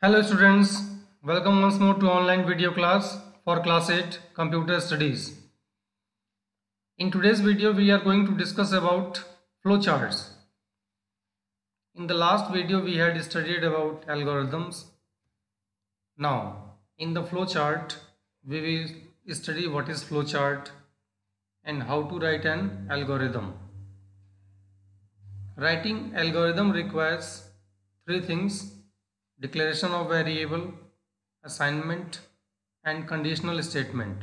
Hello students, welcome once more to online video class for class 8 computer studies. In today's video we are going to discuss about flowcharts. In the last video we had studied about algorithms. Now in the flowchart we will study what is flowchart and how to write an algorithm. Writing algorithm requires three things: declaration of variable, assignment and conditional statement.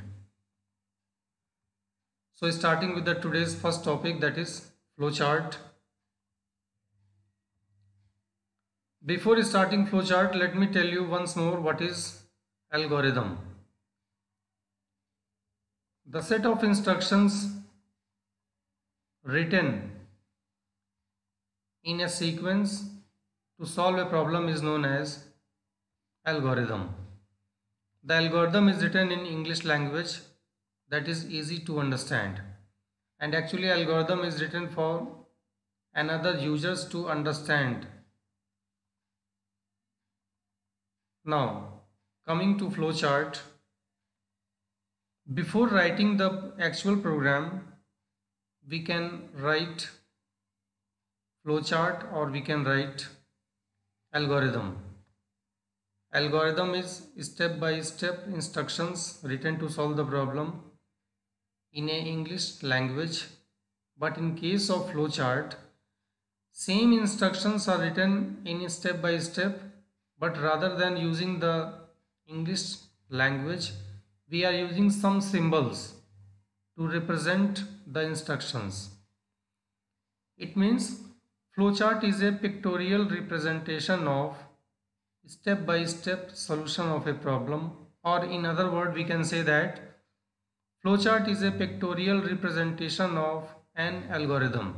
So starting with the today's first topic, that is flowchart. Before starting flowchart, let me tell you once more what is algorithm. The set of instructions written in a sequence to solve a problem is known as algorithm. The algorithm is written in English language that is easy to understand, and actually algorithm is written for another users to understand. Now coming to flowchart, before writing the actual program we can write flowchart or we can write algorithm. Algorithm is step by step instructions written to solve the problem in a English language, but in case of flowchart same instructions are written in step by step, but rather than using the English language we are using some symbols to represent the instructions. It means flowchart is a pictorial representation of step by step solution of a problem, or in other words we can say that flowchart is a pictorial representation of an algorithm.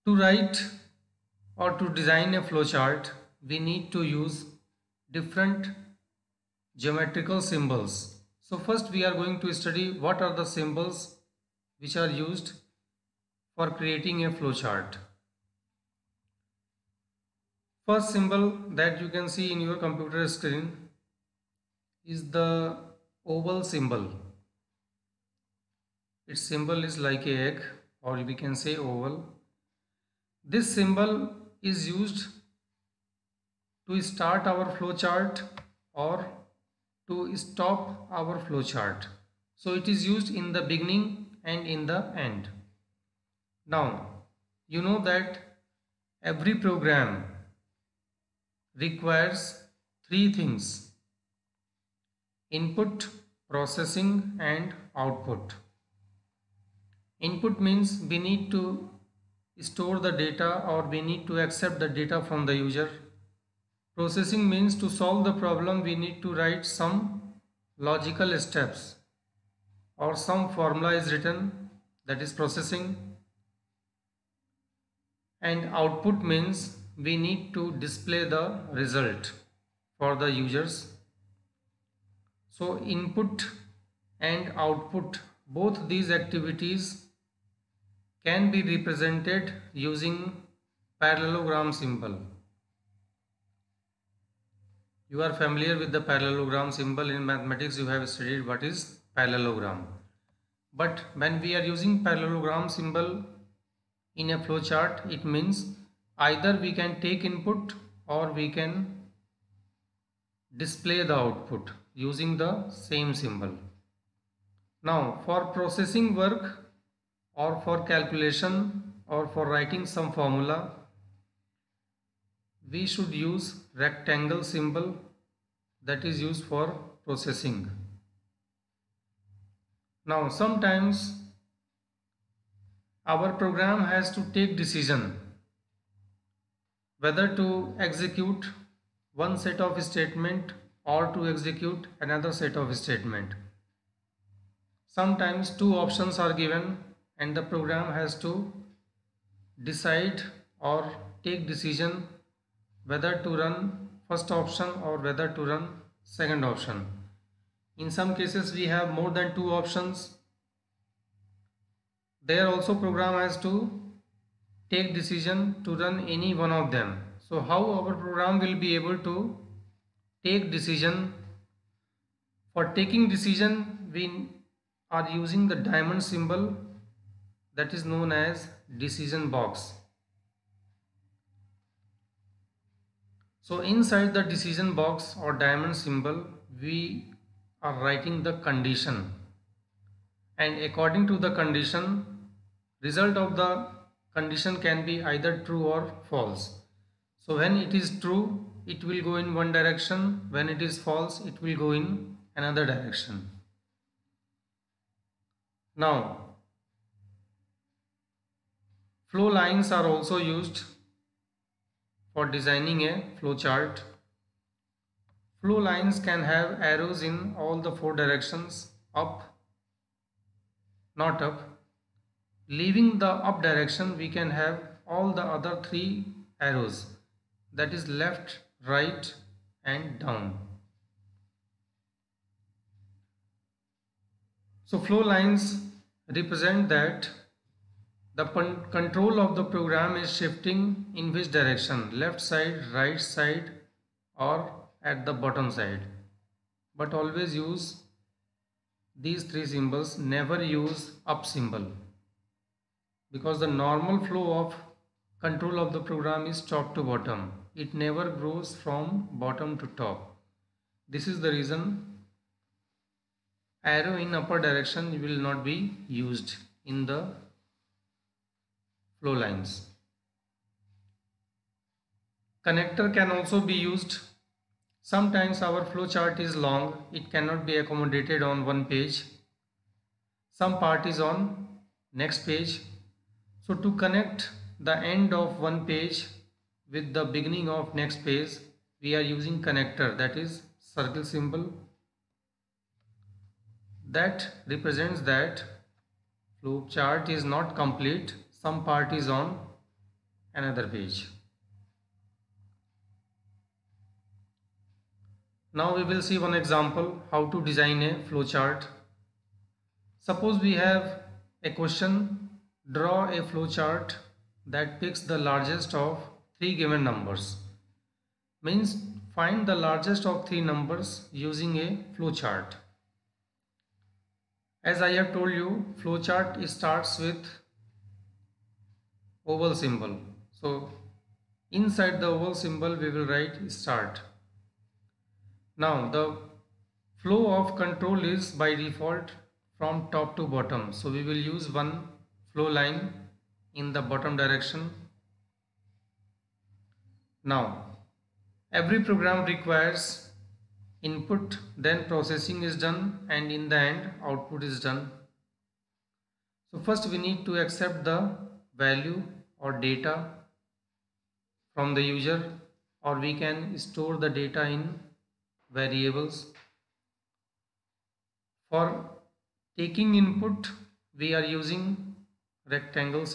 To write or to design a flowchart we need to use different geometrical symbols. So first we are going to study what are the symbols which are used for creating a flowchart. First symbol that you can see in your computer screen is the oval symbol. Its symbol is like a egg, or we can say oval. This symbol is used to start our flowchart or to stop our flowchart. So it is used in the beginning and in the end. Now you know that every program requires three things: input, processing and output. Input means we need to store the data or we need to accept the data from the user. Processing means to solve the problem we need to write some logical steps or some formula is written, that is processing. And output means we need to display the result for the users. So input and output, both these activities can be represented using parallelogram symbol. You are familiar with the parallelogram symbol. In mathematics you have studied what is parallelogram. But when we are using parallelogram symbol in a flowchart, it means either we can take input or we can display the output using the same symbol. Now for processing work or for calculation or for writing some formula, we should use rectangle symbol, that is used for processing. Now sometimes our program has to take decision whether to execute one set of statement or to execute another set of statement. Sometimes two options are given and the program has to decide or take decision whether to run first option or whether to run second option. In some cases we have more than two options. There also program has to take decision to run any one of them. So how our program will be able to take decision? For taking decision, we are using the diamond symbol, that is known as decision box. So inside the decision box or diamond symbol, we are writing the condition, and according to the condition, result of the condition can be either true or false. So when it is true, it will go in one direction. When it is false, it will go in another direction. Now, flow lines are also used for designing a flow chart. Flow lines can have arrows in all the four directions: up, not up. Leaving the up direction, we can have all the other three arrows, that is left, right and down. So flow lines represent that the control of the program is shifting in which direction, left side, right side or at the bottom side. But always use these three symbols, never use up symbol, because the normal flow of control of the program is top to bottom. It never grows from bottom to top. This is the reason arrow in upper direction will not be used in the flow lines. Connector can also be used. Sometimes our flow chart is long, it cannot be accommodated on one page. Some part is on next page. So to connect the end of one page with the beginning of next page, we are using connector, that is circle symbol. That represents that flow chart is not complete, some part is on another page. Now we will see one example how to design a flow chart. Suppose we have a question: draw a flow chart that picks the largest of three given numbers. Means find the largest of three numbers using a flow chart. As I have told you, flow chart starts with oval symbol. So inside the oval symbol we will write start. Now the flow of control is by default from top to bottom. So we will use one flow line in the bottom direction. Now every program requires input, then processing is done, and in the end output is done. So first we need to accept the value or data from the user, or we can store the data in variables. For taking input, we are using parallelogram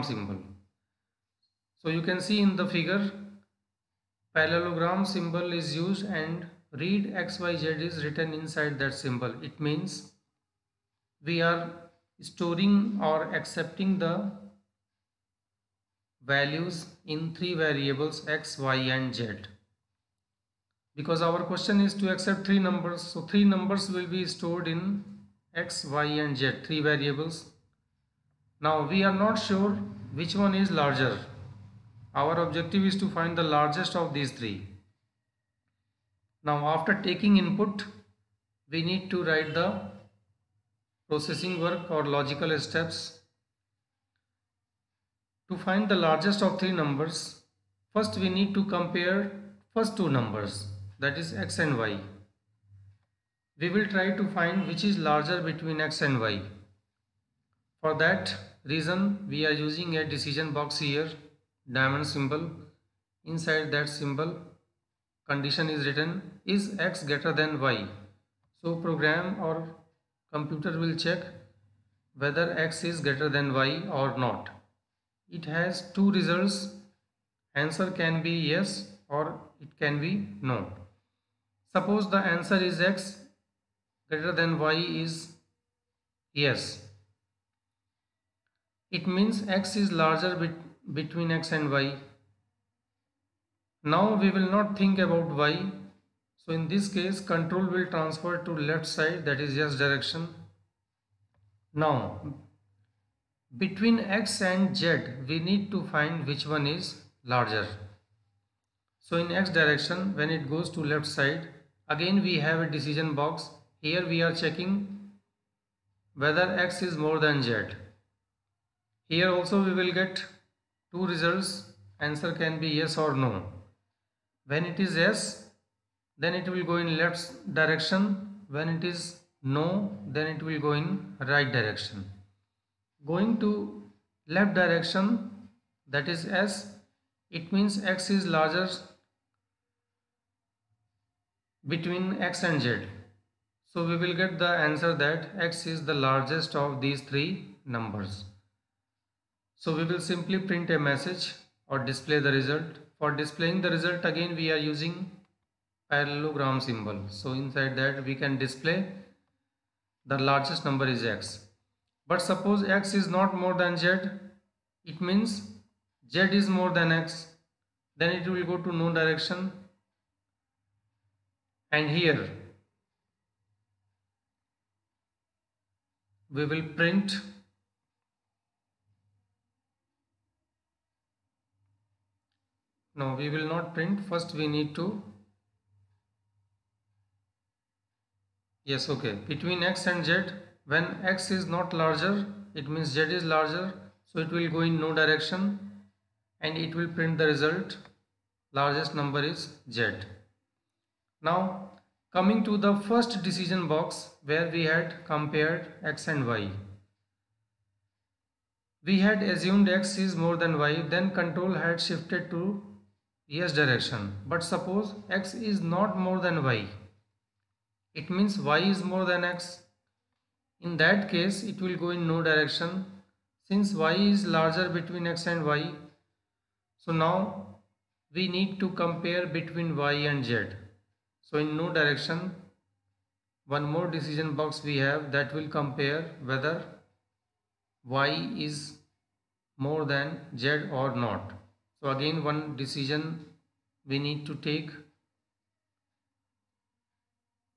symbol. So you can see in the figure, parallelogram symbol is used and read XYZ is written inside that symbol. It means we are storing or accepting the values in three variables X, Y and Z. Because our question is to accept three numbers, so three numbers will be stored in X, Y and Z, three variables. Now we are not sure which one is larger. Our objective is to find the largest of these three. Now after taking input, we need to write the processing work or logical steps. To find the largest of three numbers, first we need to compare first two numbers, that is X and Y. We will try to find which is larger between X and Y. For that reason, we are using a decision box here, diamond symbol. Inside that symbol, condition is written, is X greater than Y. So program or computer will check whether X is greater than Y or not. It has two results. Answer can be yes or it can be no. Suppose the answer is X greater than Y is yes. it means x is larger between x and y. Now we will not think about y. So in this case, control will transfer to left side, that is yes direction. Now between x and z, we need to find which one is larger. So in x direction, when it goes to left side, again we have a decision box. Here we are checking whether x is more than z. Here also we will get two results. Answer can be yes or no. When it is yes, then it will go in left direction. When it is no, then it will go in right direction. Going to left direction, that is S, it means x is larger between x and z. So we will get the answer that x is the largest of these three numbers. So we will simply print a message or display the result. For displaying the result, again we are using parallelogram symbol. So inside that we can display the largest number is x. But suppose x is not more than z, it means z is more than x. Then it will go to no direction. And here we will print no, we will not print. First we need to yes, okay, between x and z, when x is not larger, it means z is larger, so it will go in no direction and it will print the result largest number is z. Now coming to the first decision box where we had compared x and y. We had assumed x is more than y, then control had shifted to yes direction. But suppose x is not more than y, it means y is more than x. In that case, it will go in no direction since y is larger between x and y. So now we need to compare between y and z. So in no direction, one more decision box we have that will compare whether y is more than z or not. So again one decision we need to take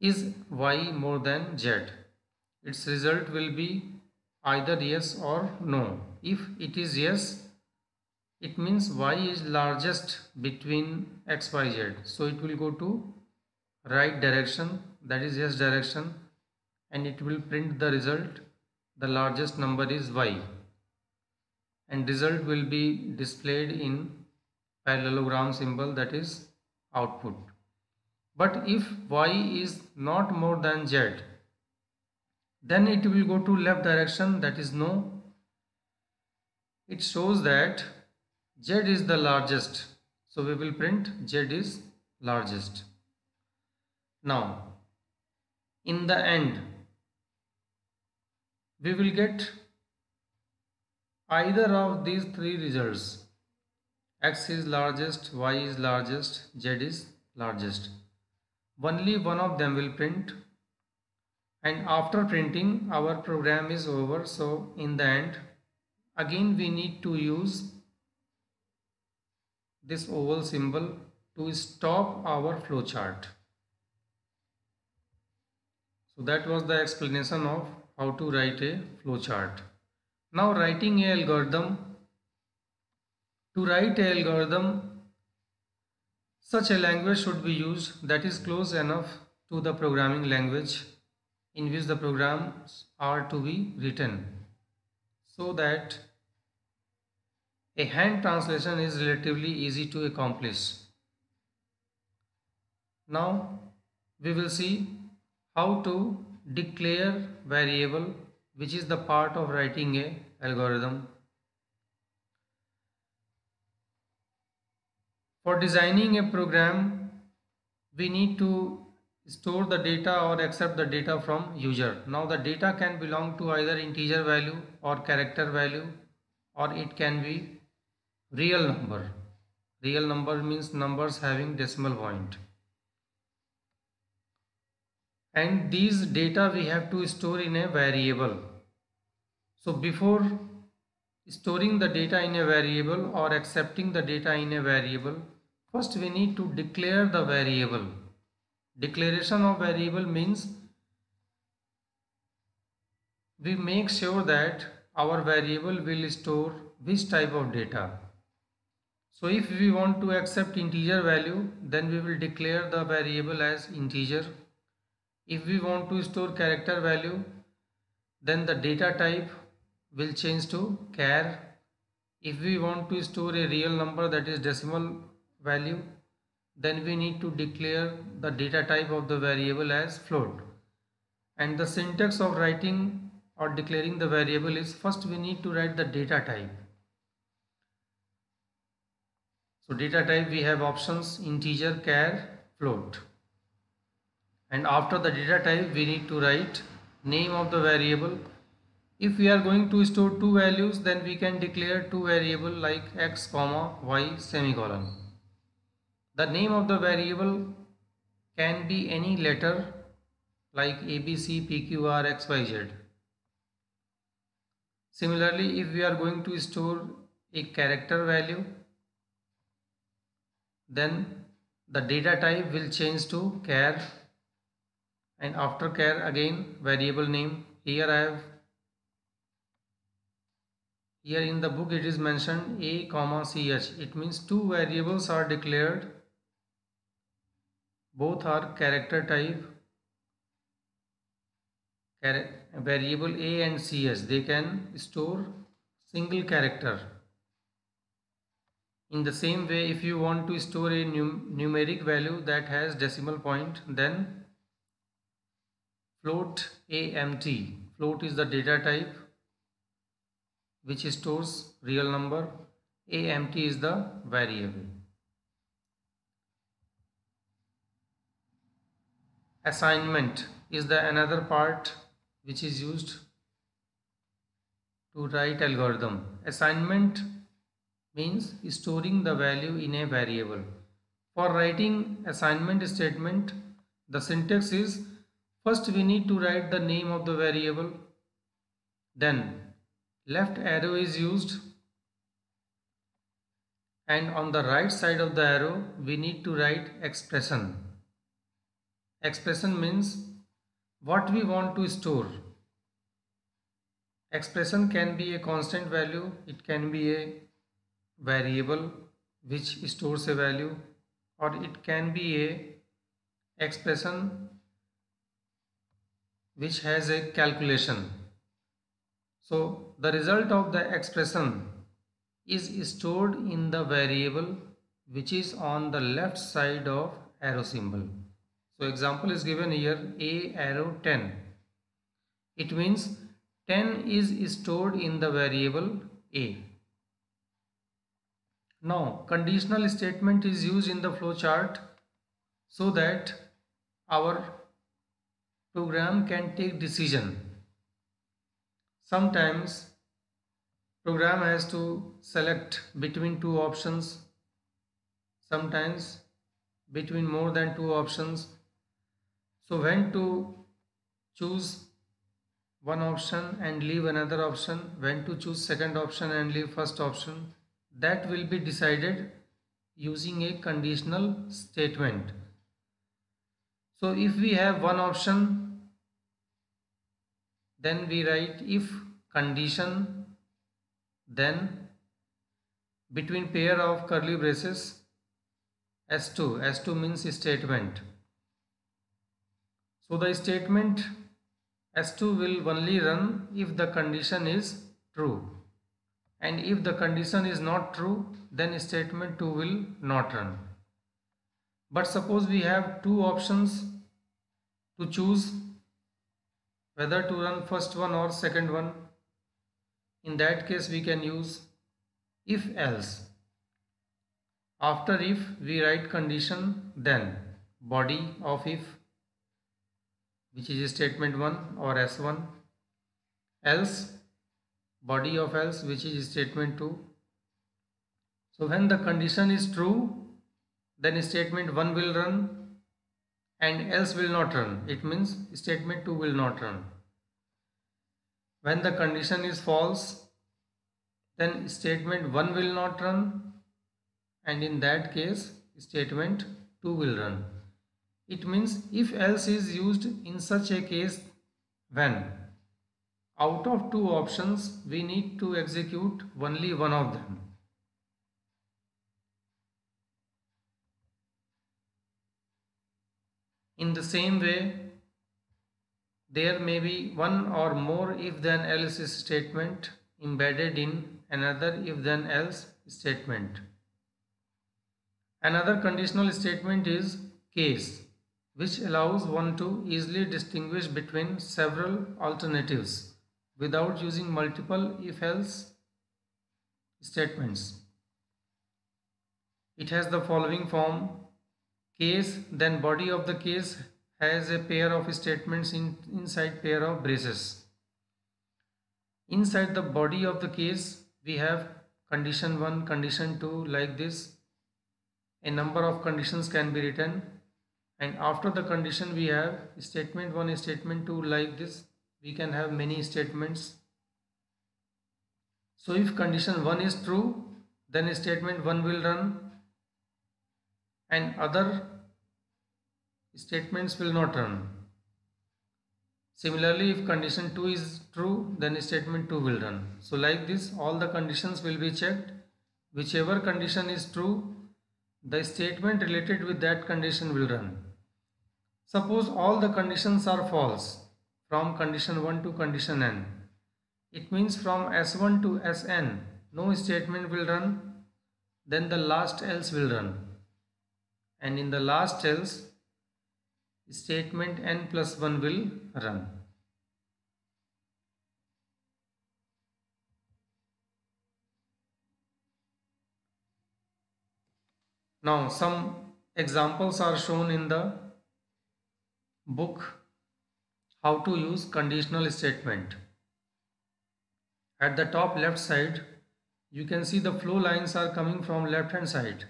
is y more than z. Its result will be either yes or no. If it is yes, it means y is largest between x, y, z. So it will go to right direction, that is yes direction, and it will print the result. The largest number is y. And result will be displayed in parallelogram symbol, that is output. But if y is not more than z, then it will go to left direction, that is no. It shows that z is the largest, so we will print z is largest. Now in the end we will get either of these three results. X is largest, y is largest, z is largest. Only one of them will print, and after printing our program is over. So in the end again we need to use this oval symbol to stop our flowchart. So that was the explanation of how to write a flowchart. Now writing a algorithm. To write a algorithm, such a language should be used that is close enough to the programming language in which the programs are to be written, so that a hand translation is relatively easy to accomplish. Now we will see how to declare variable, which is the part of writing a algorithm. For designing a program, we need to store the data or accept the data from user. Now the data can belong to either integer value or character value, or it can be real number. Real number means numbers having decimal point. And these data we have to store in a variable. So before storing the data in a variable or accepting the data in a variable, first we need to declare the variable. Declaration of variable means we make sure that our variable will store which type of data. So if we want to accept integer value, then we will declare the variable as integer. If we want to store character value, then the data type will change to char. If we want to store a real number, that is decimal value, then we need to declare the data type of the variable as float. And the syntax of writing or declaring the variable is, first we need to write the data type. So data type we have options integer, char, float. And after the data type we need to write name of the variable. If we are going to store two values, then we can declare two variable like x comma y semicolon. The name of the variable can be any letter like ABC, PQ, XYZ. Similarly, if we are going to store a character value, then the data type will change to char, and after char again variable name. Here in the book it is mentioned a comma ch. It means two variables are declared. Both are character type. Variable a and ch, they can store single character. In the same way, if you want to store a numeric value that has decimal point, then float amt. Float is the data type which stores real number. Amt is the variable. Assignment is the another part which is used to write algorithm. Assignment means storing the value in a variable. For writing assignment statement, the syntax is, first we need to write the name of the variable, then left arrow is used, and on the right side of the arrow we need to write expression. Expression means what we want to store. Expression can be a constant value, it can be a variable which stores a value, or it can be a expression which has a calculation. So the result of the expression is stored in the variable which is on the left side of arrow symbol. So example is given here, a arrow 10. It means 10 is stored in the variable a. Now conditional statement is used in the flowchart so that our program can take decision. Sometimes program has to select between two options, sometimes between more than two options. So when to choose one option and leave another option, when to choose second option and leave first option, that will be decided using a conditional statement. So if we have one option, then we write if condition, then between pair of curly braces S2. S2 means statement. So the statement S2 will only run if the condition is true, and if the condition is not true, then statement 2 will not run. But suppose we have two options to choose whether to run first one or second one. In that case we can use if else. After if we write condition, then body of if, which is statement 1 or S1, else, body of else, which is statement 2. So when the condition is true, then statement 1 will run and else will not run. It means statement 2 will not run. When the condition is false, then statement 1 will not run, and in that case statement 2 will run. It means if else is used in such a case when out of two options we need to execute only one of them. In the same way, there may be one or more if then else statement embedded in another if then else statement. Another conditional statement is case, which allows one to easily distinguish between several alternatives without using multiple if-else statements. It has the following form: case, then body of the case has a pair of statements inside pair of braces. Inside the body of the case we have condition 1, condition 2, like this. A number of conditions can be written, and after the condition we have statement 1, statement 2, like this. We can have many statements. So if condition 1 is true, then statement 1 will run and other statements will not run. Similarly, if condition 2 is true, then statement 2 will run. So like this, all the conditions will be checked. Whichever condition is true, the statement related with that condition will run. Suppose all the conditions are false from condition 1 to condition n. It means from S1 to Sn, no statement will run, then the last else will run. And in the last else, statement n plus 1 will run. Now some examples are shown in the book how to use conditional statement. At the top left side, you can see the flow lines are coming from left hand side.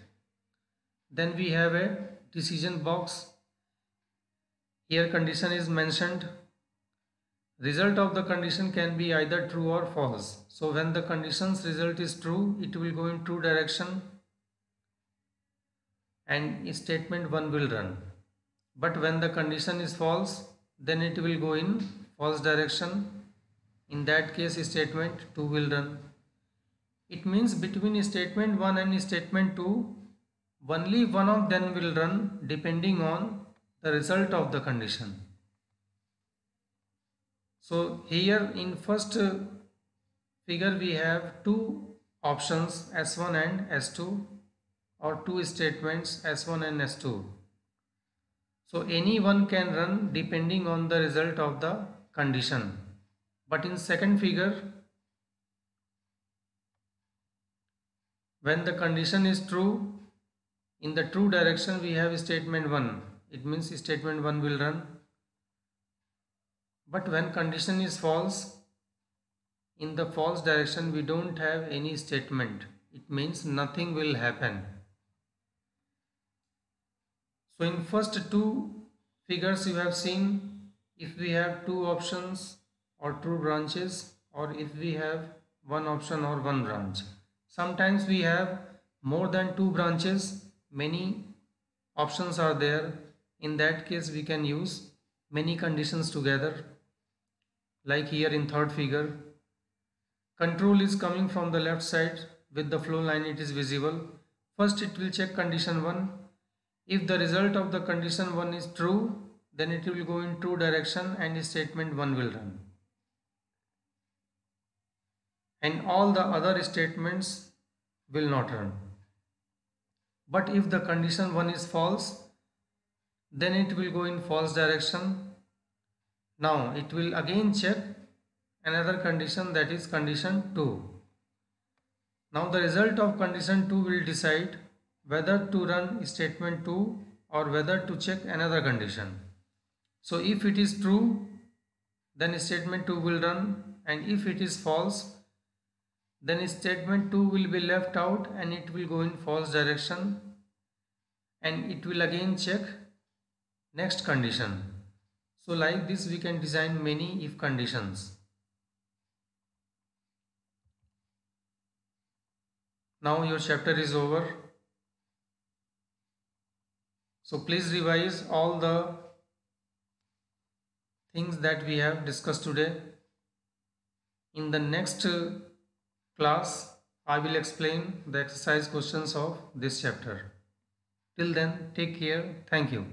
Then we have a decision box. Here condition is mentioned. Result of the condition can be either true or false. So when the condition's result is true, it will go in true direction and statement 1 will run. But when the condition is false, then it will go in false direction. In that case, statement 2 will run. It means between statement 1 and statement 2, only one of them will run depending on the result of the condition. So here in first figure we have two options S1 and S2, or two statements S1 and S2. So any one can run depending on the result of the condition. But in second figure, when the condition is true, in the true direction we have statement 1. It means statement 1 will run. But when condition is false, in the false direction we don't have any statement. It means nothing will happen. So in first two figures you have seen, if we have two options or two branches, or if we have one option or one branch. Sometimes we have more than two branches, many options are there. In that case we can use many conditions together. Like here in third figure, control is coming from the left side. With the flow line it is visible. First it will check condition 1. If the result of the condition 1 is true, then it will go in true direction and statement 1 will run. And all the other statements will not run. But if the condition 1 is false, then it will go in false direction. Now it will again check another condition, that is condition 2. Now the result of condition 2 will decide whether to run statement 2 or whether to check another condition. So if it is true, then statement 2 will run, and if it is false, then statement 2 will be left out and it will go in false direction, and it will again check next condition. So like this we can design many if conditions. Now your chapter is over. So please revise all the things that we have discussed today. In the next class, I will explain the exercise questions of this chapter. Till then, take care. Thank you.